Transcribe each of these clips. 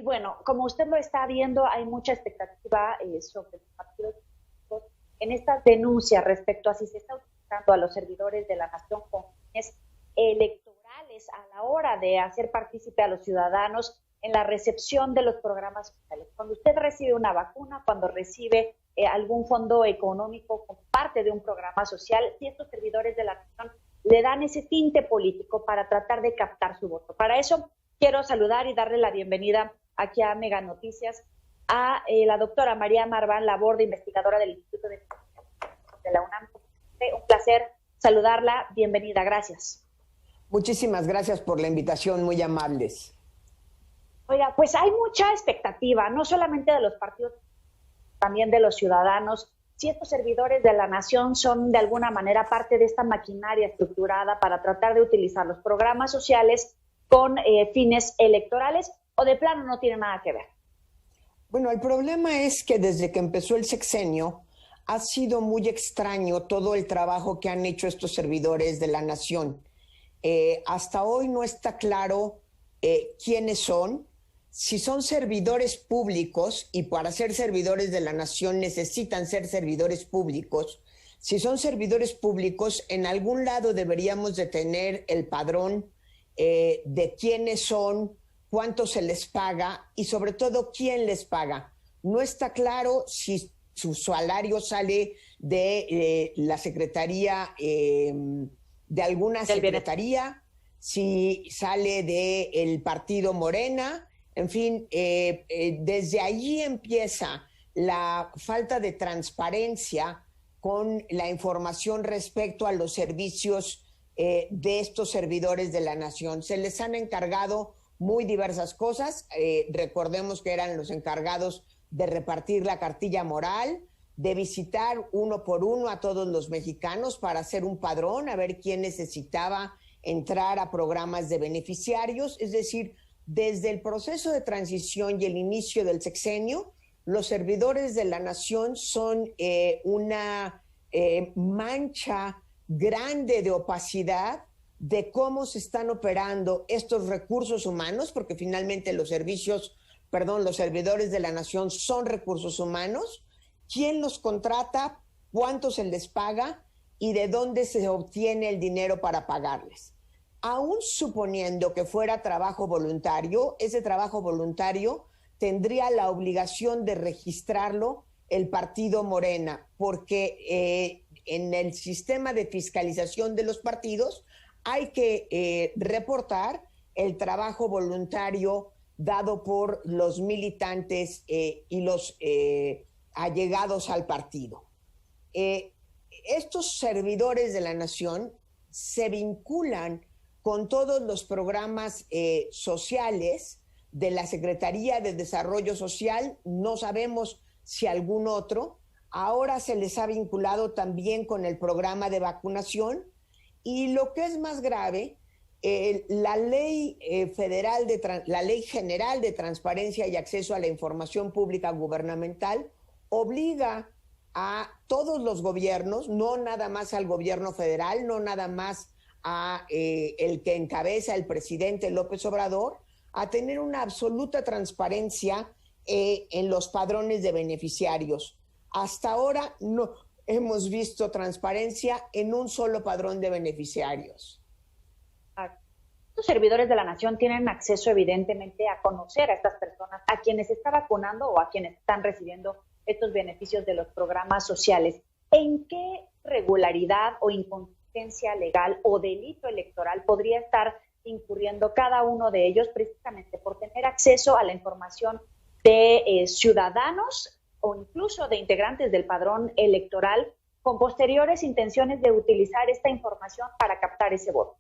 Y bueno, como usted lo está viendo, hay mucha expectativa sobre los partidos políticos en estas denuncias respecto a si se está utilizando a los servidores de la nación con fines electorales a la hora de hacer partícipe a los ciudadanos en la recepción de los programas sociales. Cuando usted recibe una vacuna, cuando recibe algún fondo económico como parte de un programa social, si estos servidores de la nación le dan ese tinte político para tratar de captar su voto. Para eso quiero saludar y darle la bienvenida aquí a Mega Noticias a la doctora María Marván Laborde, investigadora del Instituto de la UNAM. Un placer saludarla, bienvenida, gracias. Muchísimas gracias por la invitación, muy amables. Oiga, pues hay mucha expectativa, no solamente de los partidos, también de los ciudadanos. Si estos servidores de la nación son de alguna manera parte de esta maquinaria estructurada para tratar de utilizar los programas sociales con fines electorales, o de plano no tiene nada que ver. Bueno, el problema es que desde que empezó el sexenio ha sido muy extraño todo el trabajo que han hecho estos servidores de la nación. Hasta hoy no está claro quiénes son, si son servidores públicos, y para ser servidores de la nación necesitan ser servidores públicos. Si son servidores públicos, en algún lado deberíamos de tener el padrón de quiénes son, cuánto se les paga y sobre todo quién les paga. No está claro si su salario sale de la secretaría, de alguna secretaría, si sale del partido Morena. En fin, desde allí empieza la falta de transparencia con la información respecto a los servicios de estos servidores de la nación. Se les han encargado muy diversas cosas. Recordemos que eran los encargados de repartir la cartilla moral, de visitar uno por uno a todos los mexicanos para hacer un padrón, a ver quién necesitaba entrar a programas de beneficiarios. Es decir, desde el proceso de transición y el inicio del sexenio, los servidores de la nación son una mancha grande de opacidad de cómo se están operando estos recursos humanos, porque finalmente los servidores de la nación son recursos humanos. ¿Quién los contrata? ¿Cuánto se les paga? ¿Y de dónde se obtiene el dinero para pagarles? Aún suponiendo que fuera trabajo voluntario, ese trabajo voluntario tendría la obligación de registrarlo el partido Morena, porque en el sistema de fiscalización de los partidos hay que reportar el trabajo voluntario dado por los militantes y los allegados al partido. Estos servidores de la nación se vinculan con todos los programas sociales de la Secretaría de Desarrollo Social. No sabemos si algún otro. Ahora se les ha vinculado también con el programa de vacunación. Y lo que es más grave, la ley la Ley General de Transparencia y Acceso a la Información Pública Gubernamental obliga a todos los gobiernos, no nada más al gobierno federal, no nada más a el que encabeza el presidente López Obrador, a tener una absoluta transparencia en los padrones de beneficiarios. Hasta ahora no hemos visto transparencia en un solo padrón de beneficiarios. Los servidores de la nación tienen acceso evidentemente a conocer a estas personas, a quienes se está vacunando o a quienes están recibiendo estos beneficios de los programas sociales. ¿En qué regularidad o inconsistencia legal o delito electoral podría estar incurriendo cada uno de ellos precisamente por tener acceso a la información de ciudadanos o incluso de integrantes del padrón electoral con posteriores intenciones de utilizar esta información para captar ese voto?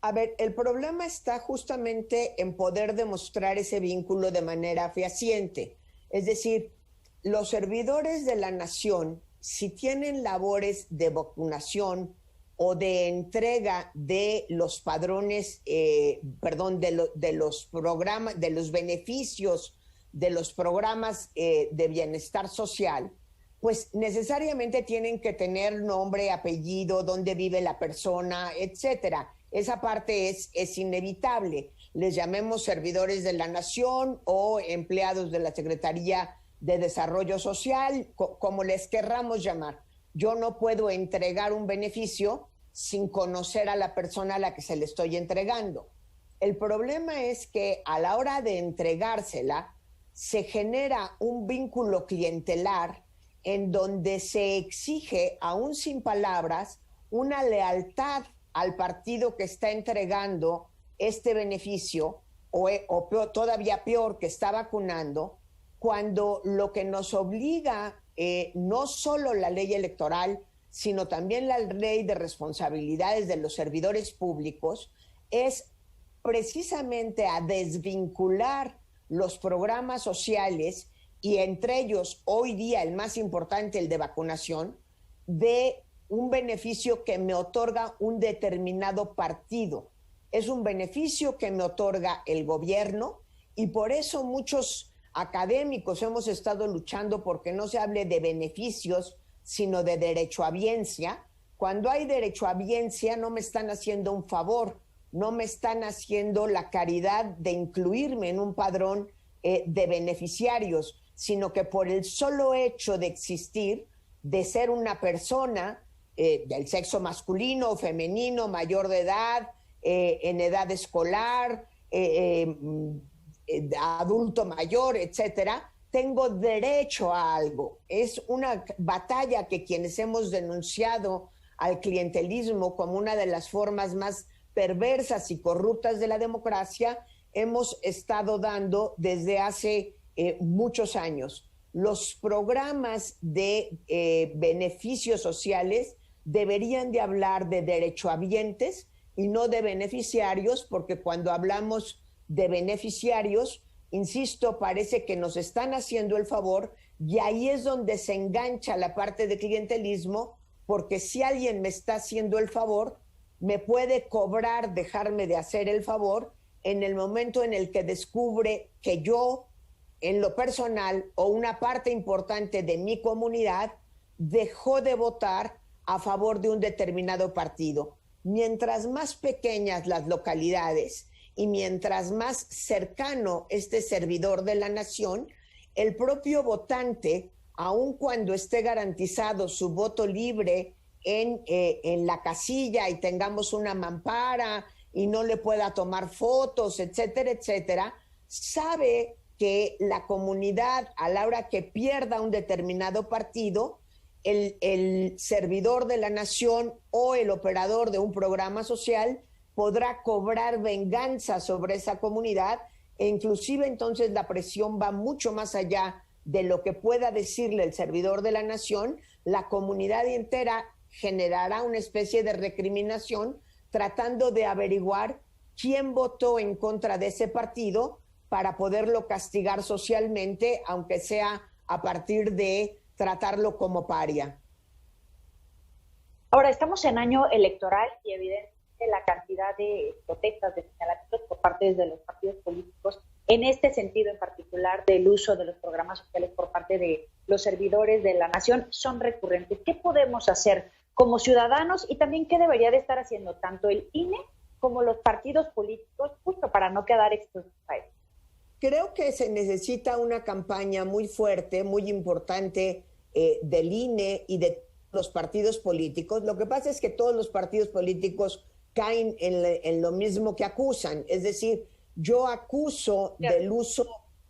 A ver, el problema está justamente en poder demostrar ese vínculo de manera fehaciente. Es decir, los servidores de la nación, si tienen labores de vacunación o de entrega de los padrones, de los programas, de los beneficios de los programas de bienestar social, pues necesariamente tienen que tener nombre, apellido, dónde vive la persona, etcétera. Esa parte es inevitable. les llamemos servidores de la Nación o empleados de la Secretaría de Desarrollo Social, como les querramos llamar. Yo no puedo entregar un beneficio sin conocer a la persona a la que se le estoy entregando. El problema es que a la hora de entregársela, se genera un vínculo clientelar en donde se exige, aún sin palabras, una lealtad al partido que está entregando este beneficio, o peor, todavía peor, que está vacunando, cuando lo que nos obliga no solo la ley electoral, sino también la ley de responsabilidades de los servidores públicos, es precisamente a desvincular los programas sociales, y entre ellos hoy día el más importante, el de vacunación, de un beneficio que me otorga un determinado partido. Es un beneficio que me otorga el gobierno, y por eso muchos académicos hemos estado luchando porque no se hable de beneficios, sino de derechohabiencia. Cuando hay derechohabiencia, no me están haciendo un favor, no me están haciendo la caridad de incluirme en un padrón de beneficiarios, sino que por el solo hecho de existir, de ser una persona del sexo masculino o femenino, mayor de edad, en edad escolar, adulto mayor, etcétera, tengo derecho a algo. Es una batalla que quienes hemos denunciado al clientelismo como una de las formas más perversas y corruptas de la democracia, hemos estado dando desde hace muchos años. Los programas de beneficios sociales deberían de hablar de derechohabientes y no de beneficiarios, porque cuando hablamos de beneficiarios, insisto, parece que nos están haciendo el favor, y ahí es donde se engancha la parte de clientelismo, porque si alguien me está haciendo el favor, me puede cobrar dejarme de hacer el favor en el momento en el que descubre que yo, en lo personal, o una parte importante de mi comunidad, dejó de votar a favor de un determinado partido. Mientras más pequeñas las localidades y mientras más cercano este servidor de la nación, el propio votante, aun cuando esté garantizado su voto libre en la casilla y tengamos una mampara y no le pueda tomar fotos, etcétera, etcétera, sabe que la comunidad, a la hora que pierda un determinado partido, el servidor de la nación o el operador de un programa social podrá cobrar venganza sobre esa comunidad, e inclusive entonces la presión va mucho más allá de lo que pueda decirle el servidor de la nación. La comunidad entera generará una especie de recriminación tratando de averiguar quién votó en contra de ese partido para poderlo castigar socialmente, aunque sea a partir de tratarlo como paria. Ahora, estamos en año electoral y evidentemente la cantidad de protestas, de señalamientos por parte de los partidos políticos, en este sentido en particular del uso de los programas sociales por parte de los servidores de la nación, son recurrentes. ¿Qué podemos hacer como ciudadanos y también qué debería de estar haciendo tanto el INE como los partidos políticos justo para no quedar expuestos a eso? Creo que se necesita una campaña muy fuerte, muy importante del INE y de los partidos políticos. Lo que pasa es que todos los partidos políticos caen en lo mismo que acusan. Es decir, yo acuso del uso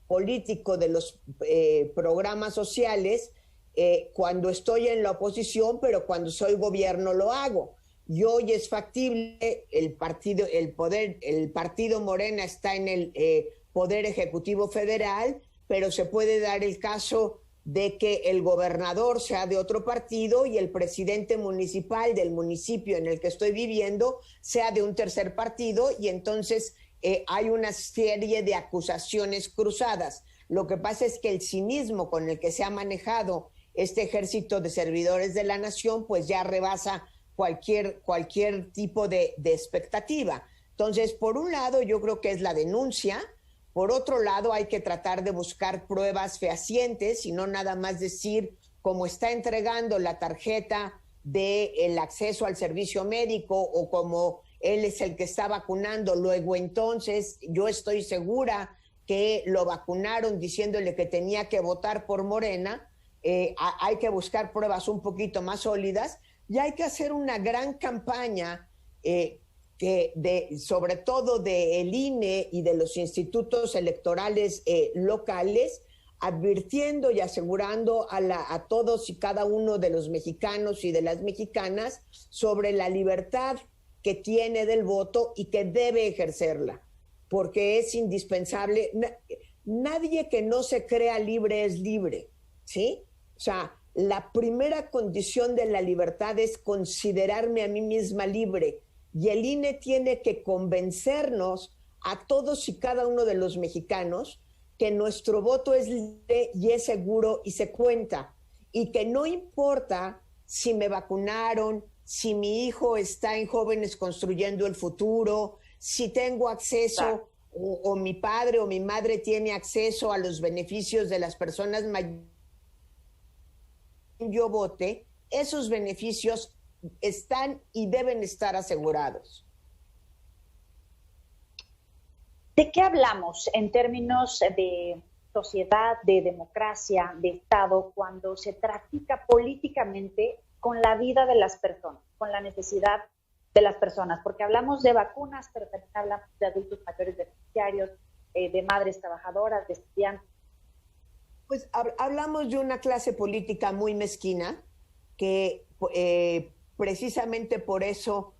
político de los programas sociales cuando estoy en la oposición, pero cuando soy gobierno lo hago. Y hoy es factible, el partido Morena está en el Poder Ejecutivo Federal, pero se puede dar el caso de que el gobernador sea de otro partido y el presidente municipal del municipio en el que estoy viviendo sea de un tercer partido, y entonces hay una serie de acusaciones cruzadas. Lo que pasa es que el cinismo con el que se ha manejado este ejército de servidores de la nación pues ya rebasa cualquier tipo de expectativa. Entonces, por un lado, yo creo que es la denuncia. Por otro lado, hay que tratar de buscar pruebas fehacientes y no nada más decir, como está entregando la tarjeta del acceso al servicio médico o como él es el que está vacunando, luego entonces yo estoy segura que lo vacunaron diciéndole que tenía que votar por Morena. Hay que buscar pruebas un poquito más sólidas y hay que hacer una gran campaña sobre todo del INE y de los institutos electorales locales, advirtiendo y asegurando a todos y cada uno de los mexicanos y de las mexicanas sobre la libertad que tiene del voto y que debe ejercerla, porque es indispensable. Nadie que no se crea libre es libre, ¿sí? O sea, la primera condición de la libertad es considerarme a mí misma libre, y el INE tiene que convencernos a todos y cada uno de los mexicanos que nuestro voto es libre y es seguro y se cuenta, y que no importa si me vacunaron, si mi hijo está en Jóvenes Construyendo el Futuro, si tengo acceso o mi padre o mi madre tiene acceso a los beneficios de las personas mayores, yo vote, esos beneficios están y deben estar asegurados. ¿De qué hablamos en términos de sociedad, de democracia, de Estado, cuando se trafica políticamente con la vida de las personas, con la necesidad de las personas? Porque hablamos de vacunas, pero también hablamos de adultos mayores beneficiarios, de madres trabajadoras, de estudiantes. Pues hablamos de una clase política muy mezquina que precisamente por eso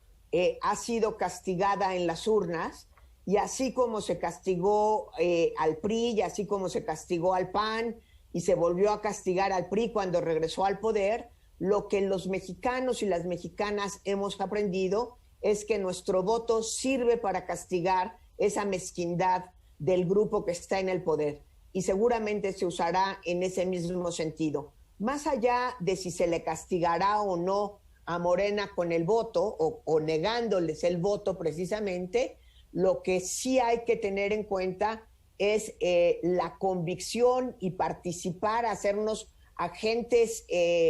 ha sido castigada en las urnas, y así como se castigó al PRI, y así como se castigó al PAN, y se volvió a castigar al PRI cuando regresó al poder, lo que los mexicanos y las mexicanas hemos aprendido es que nuestro voto sirve para castigar esa mezquindad del grupo que está en el poder, y seguramente se usará en ese mismo sentido. Más allá de si se le castigará o no a Morena con el voto o negándoles el voto precisamente, lo que sí hay que tener en cuenta es la convicción y participar, hacernos agentes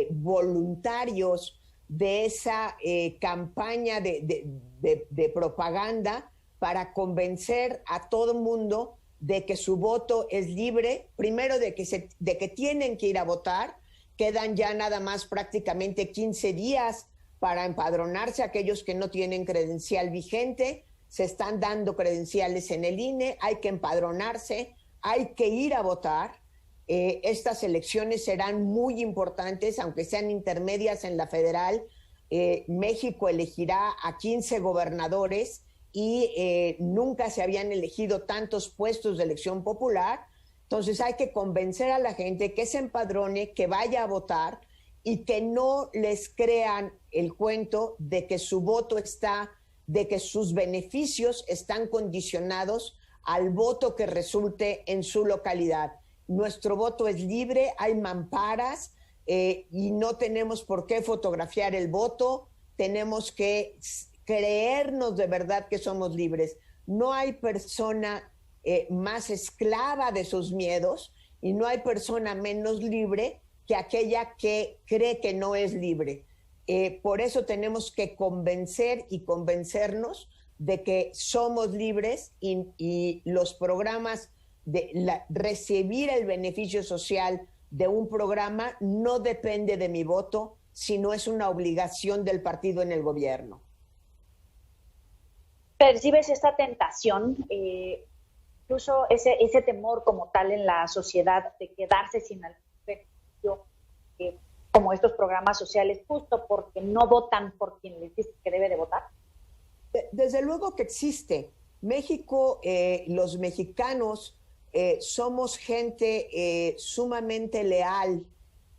voluntarios de esa campaña de propaganda para convencer a todo el mundo de que su voto es libre, primero de que tienen que ir a votar. Quedan ya nada más prácticamente 15 días para empadronarse aquellos que no tienen credencial vigente. Se están dando credenciales en el INE, hay que empadronarse, hay que ir a votar. Estas elecciones serán muy importantes, aunque sean intermedias en la federal. México elegirá a 15 gobernadores y nunca se habían elegido tantos puestos de elección popular. Entonces hay que convencer a la gente que se empadrone, que vaya a votar y que no les crean el cuento de que su voto de que sus beneficios están condicionados al voto que resulte en su localidad. Nuestro voto es libre, hay mamparas y no tenemos por qué fotografiar el voto, tenemos que creernos de verdad que somos libres. No hay persona más esclava de sus miedos y no hay persona menos libre que aquella que cree que no es libre. Por eso tenemos que convencer y convencernos de que somos libres y los programas recibir el beneficio social de un programa no depende de mi voto, sino es una obligación del partido en el gobierno. ¿Percibes esta tentación, incluso ese temor como tal en la sociedad de quedarse sin algún beneficio, como estos programas sociales, justo porque no votan por quien les dice que debe de votar? Desde luego que existe. México, los mexicanos somos gente sumamente leal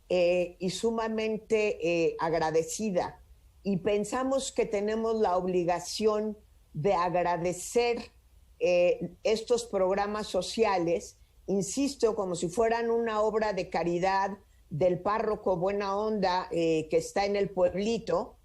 y sumamente agradecida, y pensamos que tenemos la obligación de agradecer estos programas sociales, insisto, como si fueran una obra de caridad del párroco buena onda que está en el pueblito.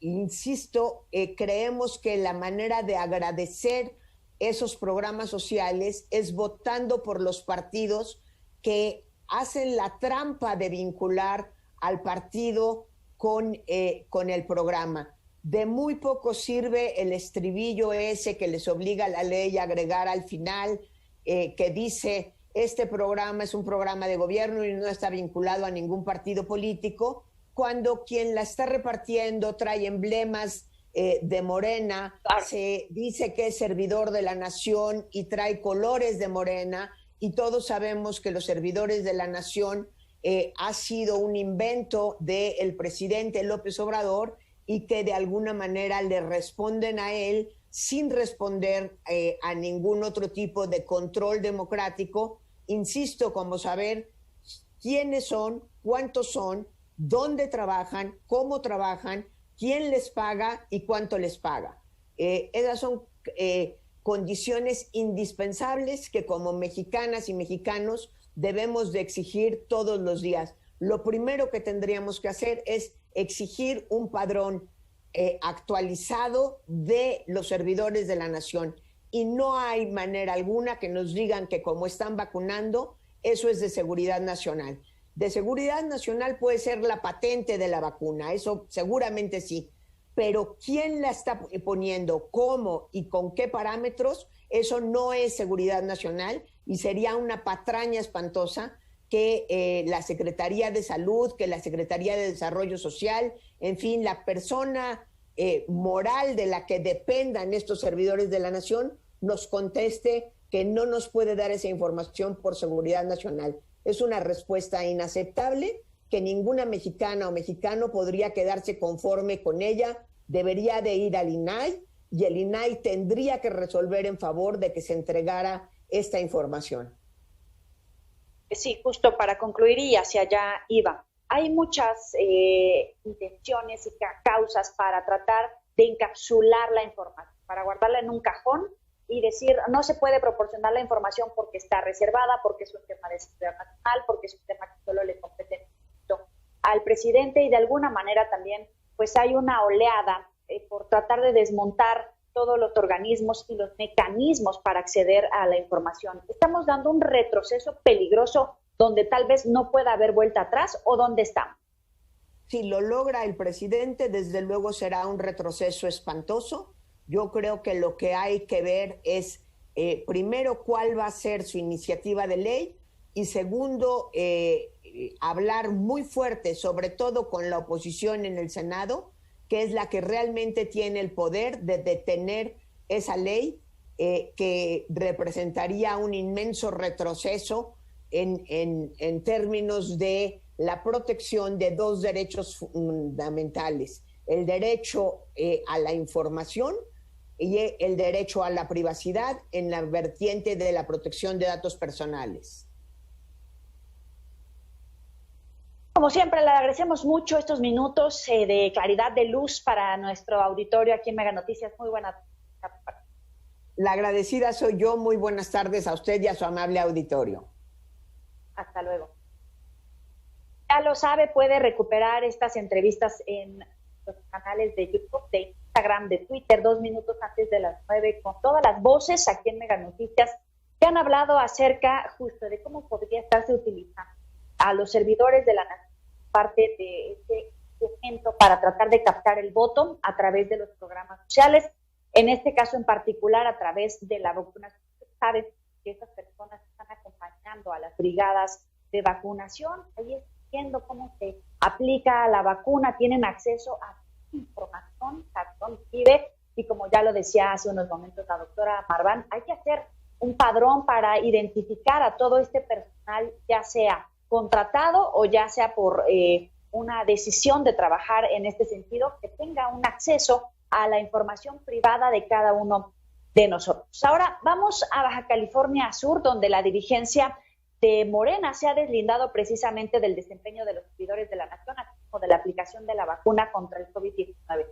Insisto, creemos que la manera de agradecer esos programas sociales es votando por los partidos que hacen la trampa de vincular al partido con el programa. De muy poco sirve el estribillo ese que les obliga a la ley a agregar al final, que dice, este programa es un programa de gobierno y no está vinculado a ningún partido político, cuando quien la está repartiendo trae emblemas de Morena, Claro. se dice que es servidor de la nación y trae colores de Morena, y todos sabemos que los servidores de la nación ha sido un invento del presidente López Obrador, y que de alguna manera le responden a él sin responder a ningún otro tipo de control democrático. Insisto, como saber quiénes son, cuántos son, dónde trabajan, cómo trabajan, quién les paga y cuánto les paga. Esas son condiciones indispensables que como mexicanas y mexicanos debemos de exigir todos los días. Lo primero que tendríamos que hacer es exigir un padrón actualizado de los servidores de la nación, y no hay manera alguna que nos digan que como están vacunando, eso es de seguridad nacional. De seguridad nacional puede ser la patente de la vacuna, eso seguramente sí, pero quién la está poniendo, cómo y con qué parámetros, eso no es seguridad nacional, y sería una patraña espantosa que la Secretaría de Salud, que la Secretaría de Desarrollo Social, en fin, la persona moral de la que dependan estos servidores de la nación, nos conteste que no nos puede dar esa información por seguridad nacional. Es una respuesta inaceptable que ninguna mexicana o mexicano podría quedarse conforme con ella. Debería de ir al INAI, y el INAI tendría que resolver en favor de que se entregara esta información. Sí, justo para concluir y hacia allá iba. Hay muchas intenciones y causas para tratar de encapsular la información, para guardarla en un cajón y decir, no se puede proporcionar la información porque está reservada, porque es un tema de seguridad nacional, porque es un tema que solo le compete al presidente, y de alguna manera también pues hay una oleada por tratar de desmontar todos los organismos y los mecanismos para acceder a la información. Estamos dando un retroceso peligroso donde tal vez no pueda haber vuelta atrás, ¿o dónde estamos? Si lo logra el presidente, desde luego será un retroceso espantoso. Yo creo que lo que hay que ver es, primero, cuál va a ser su iniciativa de ley, y segundo, hablar muy fuerte, sobre todo con la oposición en el Senado, que es la que realmente tiene el poder de detener esa ley, que representaría un inmenso retroceso en términos de la protección de dos derechos fundamentales: el derecho a la información y el derecho a la privacidad en la vertiente de la protección de datos personales. Como siempre, le agradecemos mucho estos minutos de claridad, de luz para nuestro auditorio aquí en Mega Noticias. Muy buenas tardes. La agradecida soy yo. Muy buenas tardes a usted y a su amable auditorio. Hasta luego. Ya lo sabe, puede recuperar estas entrevistas en los canales de YouTube, de Instagram, de Twitter, 2 minutos antes de las 9, con todas las voces aquí en Mega Noticias que han hablado acerca justo de cómo podría estarse utilizando a los servidores de la nación, parte de este momento, para tratar de captar el voto a través de los programas sociales, en este caso en particular a través de la vacunación. Saben que estas personas están acompañando a las brigadas de vacunación, ahí es viendo cómo se aplica la vacuna, tienen acceso a información, a dónde vive, y como ya lo decía hace unos momentos la doctora Marván, hay que hacer un padrón para identificar a todo este personal, ya sea contratado o ya sea por una decisión de trabajar en este sentido, que tenga un acceso a la información privada de cada uno de nosotros. Ahora vamos a Baja California Sur, donde la dirigencia de Morena se ha deslindado precisamente del desempeño de los servidores de la nación, así como de la aplicación de la vacuna contra el COVID-19.